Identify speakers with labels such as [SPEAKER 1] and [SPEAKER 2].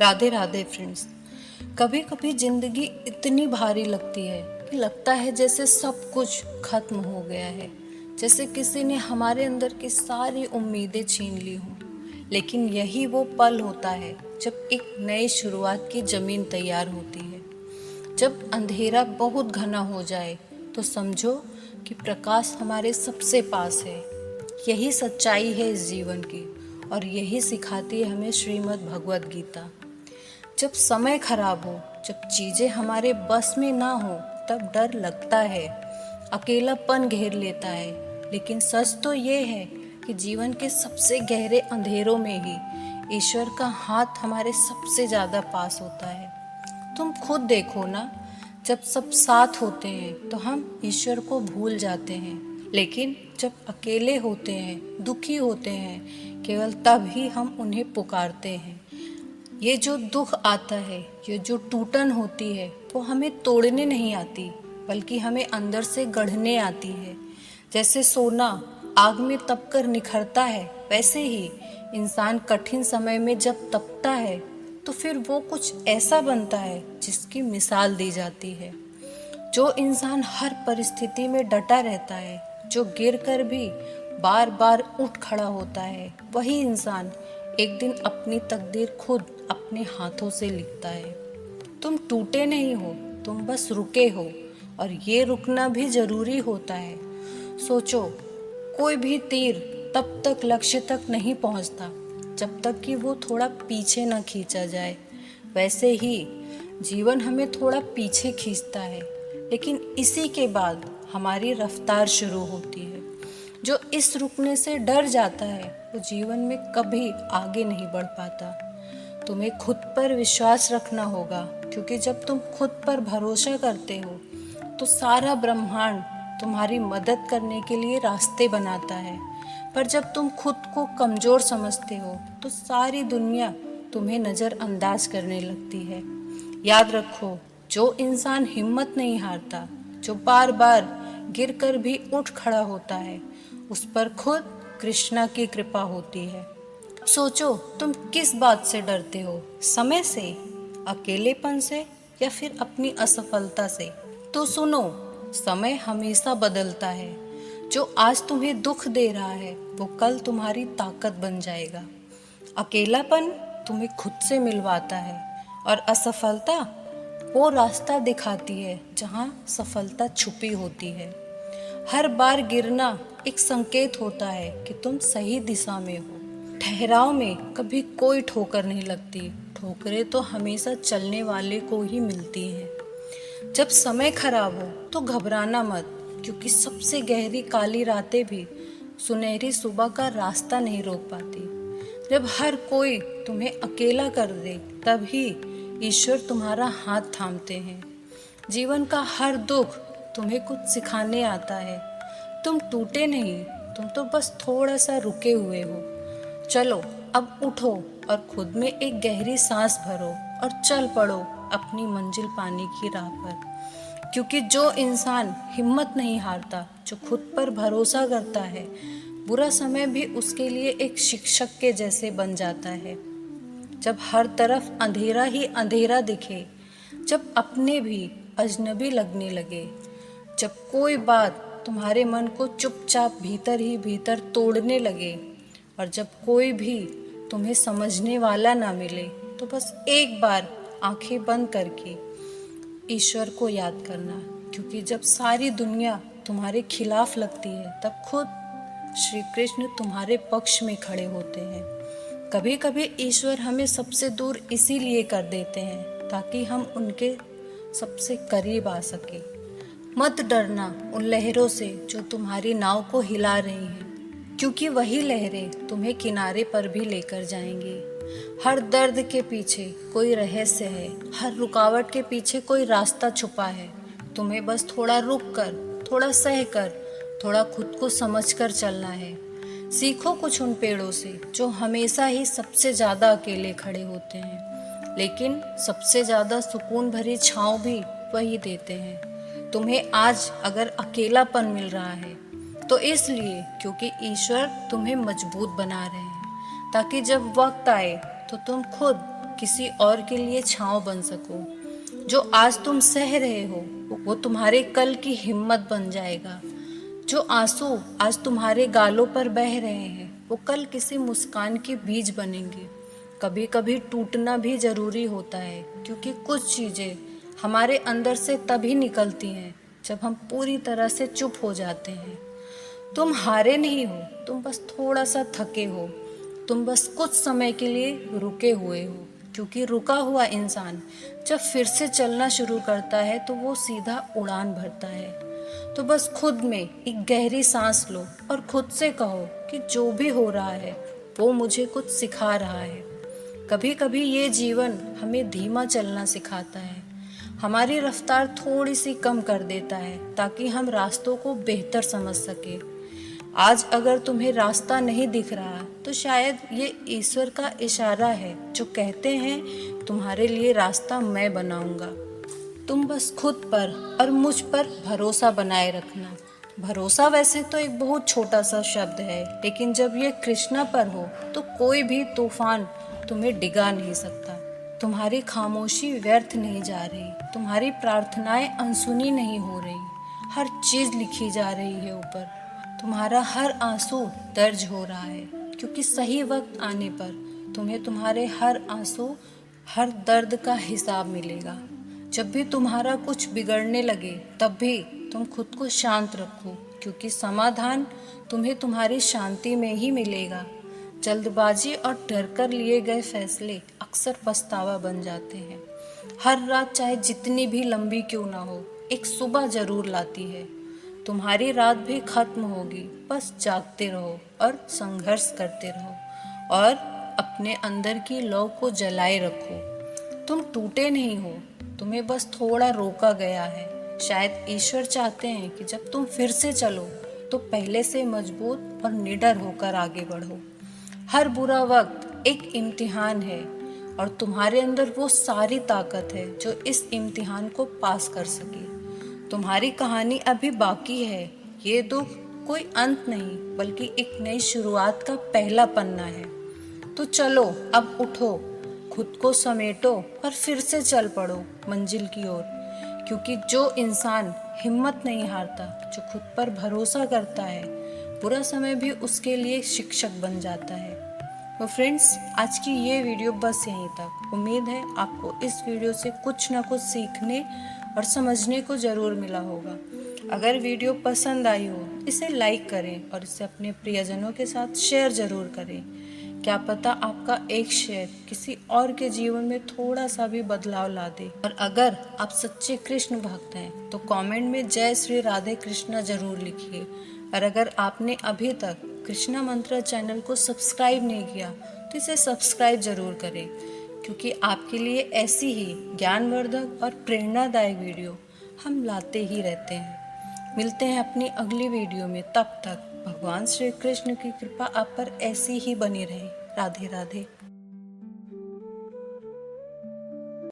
[SPEAKER 1] Radhe Radhe friends. कभी कभी जिंदगी इतनी भारी लगती है कि लगता है जैसे सब कुछ खत्म हो गया है, जैसे किसी ने हमारे अंदर की सारी उम्मीदें छीन ली हों। लेकिन यही वो पल होता है जब एक नई शुरुआत की जमीन तैयार होती है। जब अंधेरा बहुत घना हो जाए तो समझो कि प्रकाश हमारे सबसे पास है। यही सच्चाई है इस जीवन की, और यही सिखाती है हमें श्रीमद् भगवद गीता। जब समय खराब हो, जब चीजें हमारे बस में ना हो, तब डर लगता है, अकेलापन घेर लेता है। लेकिन सच तो ये है कि जीवन के सबसे गहरे अंधेरों में ही ईश्वर का हाथ हमारे सबसे ज्यादा पास होता है। तुम खुद देखो ना, जब सब साथ होते हैं तो हम ईश्वर को भूल जाते हैं, लेकिन जब अकेले होते हैं, दुखी होते हैं, केवल तब ही हम उन्हें पुकारते हैं। ये जो दुख आता है, ये जो टूटन होती है, वो हमें तोड़ने नहीं आती, बल्कि हमें अंदर से गढ़ने आती है। जैसे सोना आग में तपकर निखरता है, वैसे ही इंसान कठिन समय में जब तपता है तो फिर वो कुछ ऐसा बनता है जिसकी मिसाल दी जाती है। जो इंसान हर परिस्थिति में डटा रहता है, जो गिरकर भी बार बार उठ खड़ा होता है, वही इंसान एक दिन अपनी तकदीर खुद अपने हाथों से लिखता है। तुम टूटे नहीं हो, तुम बस रुके हो, और ये रुकना भी जरूरी होता है। सोचो, कोई भी तीर तब तक लक्ष्य तक नहीं पहुंचता जब तक कि वो थोड़ा पीछे न खींचा जाए। वैसे ही जीवन हमें थोड़ा पीछे खींचता है, लेकिन इसी के बाद हमारी रफ्तार शुरू होती है। जो इस रुकने से डर जाता है वो जीवन में कभी आगे नहीं बढ़ पाता। तुम्हें खुद पर विश्वास रखना होगा, क्योंकि जब तुम खुद पर भरोसा करते हो तो सारा ब्रह्मांड तुम्हारी मदद करने के लिए रास्ते बनाता है। पर जब तुम खुद को कमज़ोर समझते हो तो सारी दुनिया तुम्हें नज़रअंदाज करने लगती है। याद रखो, जो इंसान हिम्मत नहीं हारता, जो बार बार गिरकर भी उठ खड़ा होता है, उस पर खुद कृष्णा की कृपा होती है। सोचो, तुम किस बात से डरते हो? समय से, अकेलेपन से, या फिर अपनी असफलता से? तो सुनो, समय हमेशा बदलता है। जो आज तुम्हें दुख दे रहा है वो कल तुम्हारी ताकत बन जाएगा। अकेलापन तुम्हें खुद से मिलवाता है, और असफलता वो रास्ता दिखाती है जहाँ सफलता छुपी होती है। हर बार गिरना एक संकेत होता है कि तुम सही दिशा में हो। ठहराव में कभी कोई ठोकर नहीं लगती, ठोकरें तो हमेशा चलने वाले को ही मिलती हैं। जब समय खराब हो तो घबराना मत, क्योंकि सबसे गहरी काली रातें भी सुनहरी सुबह का रास्ता नहीं रोक पाती। जब हर कोई तुम्हें अकेला कर दे, तब ही ईश्वर तुम्हारा हाथ थामते हैं। जीवन का हर दुख तुम्हें कुछ सिखाने आता है। तुम टूटे नहीं, तुम तो बस थोड़ा सा रुके हुए हो। चलो, अब उठो और खुद में एक गहरी सांस भरो और चल पड़ो अपनी मंजिल पाने की राह पर। क्योंकि जो इंसान हिम्मत नहीं हारता, जो खुद पर भरोसा करता है, बुरा समय भी उसके लिए एक शिक्षक के जैसे बन जाता है। जब हर तरफ अंधेरा ही अंधेरा दिखे, जब अपने भी अजनबी लगने लगे, जब कोई बात तुम्हारे मन को चुपचाप भीतर ही भीतर तोड़ने लगे, और जब कोई भी तुम्हें समझने वाला ना मिले, तो बस एक बार आंखें बंद करके ईश्वर को याद करना। क्योंकि जब सारी दुनिया तुम्हारे खिलाफ लगती है, तब खुद श्री कृष्ण तुम्हारे पक्ष में खड़े होते हैं। कभी कभी ईश्वर हमें सबसे दूर इसीलिए कर देते हैं ताकि हम उनके सबसे करीब आ सके। मत डरना उन लहरों से जो तुम्हारी नाव को हिला रही हैं, क्योंकि वही लहरें तुम्हें किनारे पर भी लेकर जाएंगी। हर दर्द के पीछे कोई रहस्य है, हर रुकावट के पीछे कोई रास्ता छुपा है। तुम्हें बस थोड़ा रुक कर, थोड़ा सह कर, थोड़ा खुद को समझ कर चलना है। सीखो कुछ उन पेड़ों से जो हमेशा ही सबसे ज़्यादा अकेले खड़े होते हैं, लेकिन सबसे ज़्यादा सुकून भरी छाँव भी वही देते हैं। तुम्हें आज अगर अकेलापन मिल रहा है तो इसलिए क्योंकि ईश्वर तुम्हें मजबूत बना रहे हैं, ताकि जब वक्त आए तो तुम खुद किसी और के लिए छांव बन सको। जो आज तुम सह रहे हो वो तुम्हारे कल की हिम्मत बन जाएगा। जो आंसू आज तुम्हारे गालों पर बह रहे हैं वो कल किसी मुस्कान के बीज बनेंगे। कभी कभी टूटना भी जरूरी होता है, क्योंकि कुछ चीजें हमारे अंदर से तभी निकलती हैं जब हम पूरी तरह से चुप हो जाते हैं। तुम हारे नहीं हो, तुम बस थोड़ा सा थके हो, तुम बस कुछ समय के लिए रुके हुए हो। क्योंकि रुका हुआ इंसान जब फिर से चलना शुरू करता है तो वो सीधा उड़ान भरता है। तो बस खुद में एक गहरी सांस लो और खुद से कहो कि जो भी हो रहा है वो मुझे कुछ सिखा रहा है। कभी कभी ये जीवन हमें धीमा चलना सिखाता है, हमारी रफ्तार थोड़ी सी कम कर देता है ताकि हम रास्तों को बेहतर समझ सके। आज अगर तुम्हें रास्ता नहीं दिख रहा तो शायद ये ईश्वर का इशारा है जो कहते हैं तुम्हारे लिए रास्ता मैं बनाऊंगा। तुम बस खुद पर और मुझ पर भरोसा बनाए रखना। भरोसा वैसे तो एक बहुत छोटा सा शब्द है, लेकिन जब ये कृष्णा पर हो तो कोई भी तूफान तुम्हें डिगा नहीं सकता। तुम्हारी खामोशी व्यर्थ नहीं जा रही, तुम्हारी प्रार्थनाएं अनसुनी नहीं हो रही, हर चीज लिखी जा रही है ऊपर। तुम्हारा हर आंसू दर्ज हो रहा है, क्योंकि सही वक्त आने पर तुम्हें तुम्हारे हर आंसू, हर दर्द का हिसाब मिलेगा। जब भी तुम्हारा कुछ बिगड़ने लगे तब भी तुम खुद को शांत रखो, क्योंकि समाधान तुम्हें तुम्हारी शांति में ही मिलेगा। जल्दबाजी और डर कर लिए गए फैसले अक्सर पछतावा बन जाते हैं। हर रात चाहे जितनी भी लंबी क्यों ना हो, एक सुबह जरूर लाती है। तुम्हारी रात भी खत्म होगी, बस जागते रहो और संघर्ष करते रहो और अपने अंदर की लौ को जलाए रखो। तुम टूटे नहीं हो, तुम्हें बस थोड़ा रोका गया है। शायद ईश्वर चाहते हैं कि जब तुम फिर से चलो तो पहले से मजबूत और निडर होकर आगे बढ़ो। हर बुरा वक्त एक इम्तिहान है और तुम्हारे अंदर वो सारी ताकत है जो इस इम्तिहान को पास कर सके। तुम्हारी कहानी अभी बाकी है। ये दुख कोई अंत नहीं, बल्कि एक नई शुरुआत का पहला पन्ना है। तो चलो अब उठो, खुद को समेटो और फिर से चल पड़ो मंजिल की ओर। क्योंकि जो इंसान हिम्मत नहीं हारता, जो खुद पर भरोसा करता है, बुरा समय भी उसके लिए शिक्षक बन जाता है। तो फ्रेंड्स, आज की ये वीडियो बस यहीं तक। उम्मीद है आपको इस वीडियो से कुछ ना कुछ सीखने और समझने को ज़रूर मिला होगा। अगर वीडियो पसंद आई हो इसे लाइक करें और इसे अपने प्रियजनों के साथ शेयर ज़रूर करें। क्या पता आपका एक शेयर किसी और के जीवन में थोड़ा सा भी बदलाव ला दे। और अगर आप सच्चे कृष्ण भक्त हैं तो कमेंट में जय श्री राधे कृष्णा जरूर लिखिए। और अगर आपने अभी तक कृष्णा मंत्रा चैनल को सब्सक्राइब नहीं किया तो इसे सब्सक्राइब जरूर करें, क्योंकि आपके लिए ऐसी ही ज्ञानवर्धक और प्रेरणादायक वीडियो हम लाते ही रहते हैं। मिलते हैं अपनी अगली वीडियो में, तब तक भगवान श्री कृष्ण की कृपा आप पर ऐसी ही बनी रहे। राधे राधे।